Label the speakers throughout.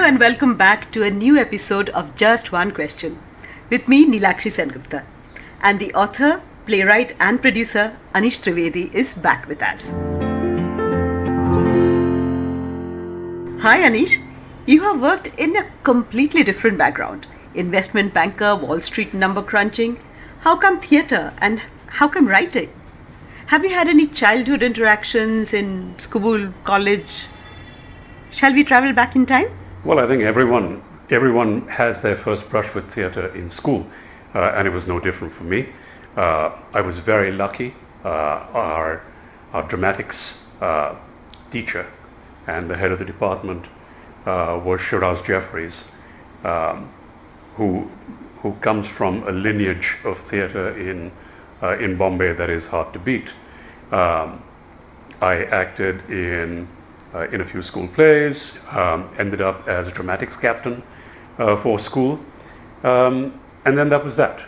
Speaker 1: and welcome back to a new episode of Just One Question with me, Neelakshi Sengupta. And the author, playwright and producer ANISH Trivedi is back with us. Hi Anish, you have worked in a completely different background. Investment banker, Wall Street number crunching. How come theatre and how come writing? Have you had any childhood interactions in school, college? Shall we travel back in time?
Speaker 2: Well, I think everyone has their first brush with theatre in school, and it was no different for me. I was very lucky. Our dramatics teacher and the head of the department was Shiraz Jeffries, who comes from a lineage of theatre in Bombay that is hard to beat. I acted in a few school plays, ended up as dramatics captain for school, and then that was that.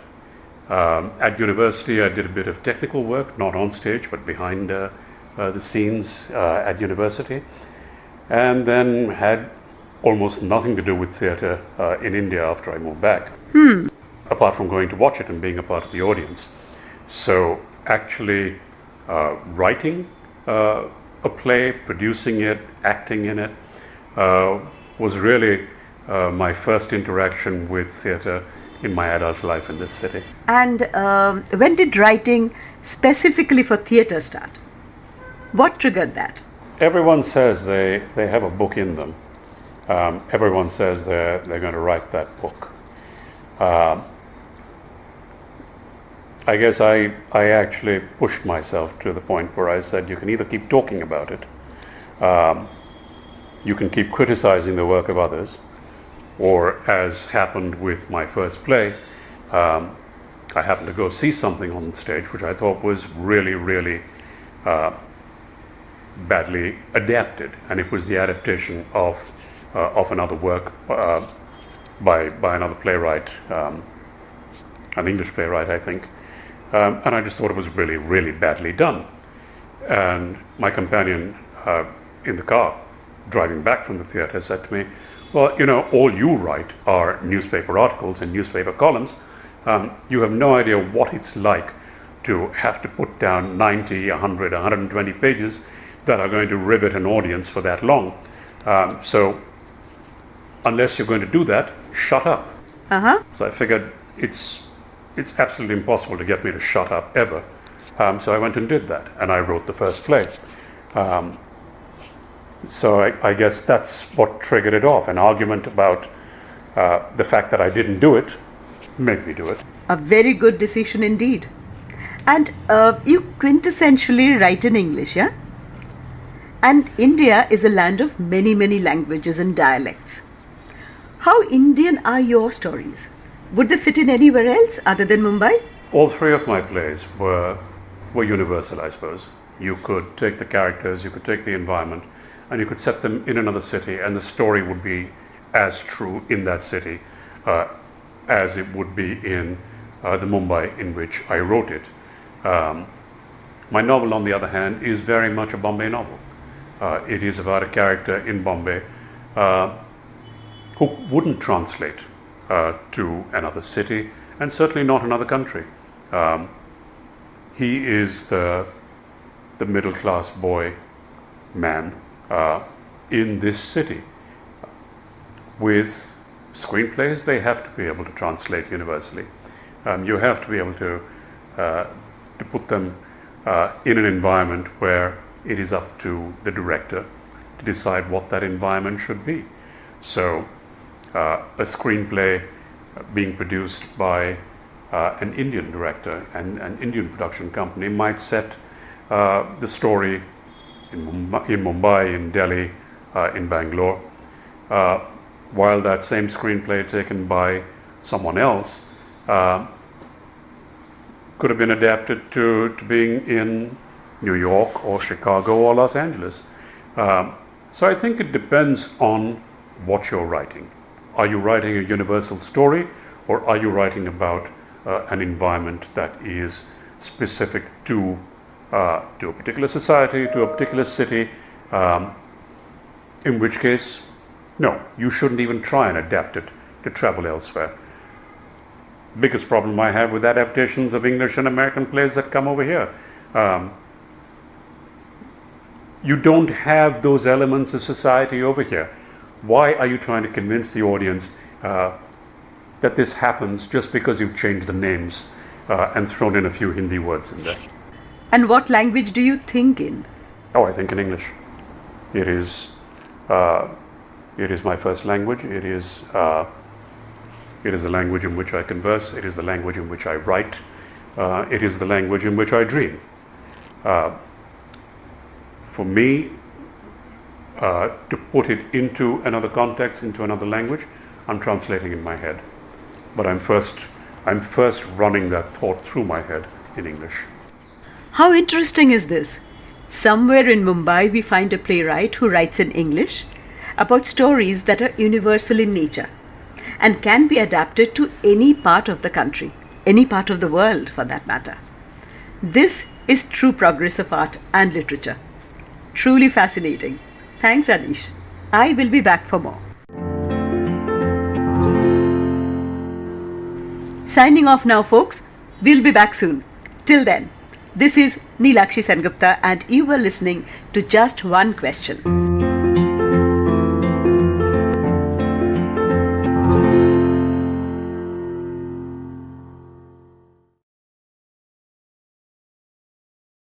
Speaker 2: At university I did a bit of technical work, not on stage but behind the scenes at university, and then had almost nothing to do with theatre in India after I moved back, apart from going to watch it and being a part of the audience. So actually writing a play, producing it, acting in it, was really my first interaction with theatre in my adult life in this city.
Speaker 1: And when did writing specifically for theatre start? What triggered that?
Speaker 2: Everyone says they have a book in them. Everyone says they're going to write that book. I guess I actually pushed myself to the point where I said, you can either keep talking about it, you can keep criticizing the work of others, or as happened with my first play, I happened to go see something on stage which I thought was really badly adapted, and it was the adaptation of another work by another playwright, an English playwright, I think. And I just thought it was really badly done. And my companion in the car driving back from the theatre said to me, well, you know, all you write are newspaper articles and newspaper columns. You have no idea what it's like to have to put down 90, 100, 120 pages that are going to rivet an audience for that long. So unless you're going to do that, shut up. So I figured it's absolutely impossible to get me to shut up ever. So I went and did that, and I wrote the first play. So I guess that's what triggered it off. An argument about the fact that I didn't do it made me do it.
Speaker 1: A very good decision indeed. And you quintessentially write in English, yeah? And India is a land of many languages and dialects. How Indian are your stories? Would they fit in anywhere else other than Mumbai?
Speaker 2: All three of my plays were universal, I suppose. You could take the characters, you could take the environment, and you could set them in another city, and the story would be as true in that city as it would be in the Mumbai in which I wrote it. My novel, on the other hand, is very much a Bombay novel. It is about a character in Bombay who wouldn't translate to another city, and certainly not another country. He is the middle-class boy, man, in this city. With screenplays, they have to be able to translate universally. You have to be able to put them in an environment where it is up to the director to decide what that environment should be. So a screenplay being produced by an Indian director and an Indian production company might set the story in Mumbai, in Delhi, in Bangalore, while that same screenplay taken by someone else could have been adapted to being in New York or Chicago or Los Angeles. So I think it depends on what you're writing. Are you writing a universal story, or are you writing about an environment that is specific to a particular society, to a particular city, in which case No, you shouldn't even try and adapt it to travel elsewhere. Biggest problem I have with adaptations of English and American plays that come over here. You don't have those elements of society over here. Why are you trying to convince the audience that this happens just because you've changed the names and thrown in a few Hindi words in there?
Speaker 1: And what language do you think in?
Speaker 2: Oh, I think in English. It is my first language. It is the language in which I converse. It is the language in which I write. It is the language in which I dream. For me, to put it into another context, into another language, I'm translating in my head. But I'm first running that thought through my head in English.
Speaker 1: How interesting is this? Somewhere in Mumbai we find a playwright who writes in English about stories that are universal in nature and can be adapted to any part of the country, any part of the world for that matter. This is true progress of art and literature. Truly fascinating. Thanks, Anish. I will be back for more. Signing off now, folks. We'll be back soon. Till then, this is Neelakshi Sengupta and you were listening to Just One Question.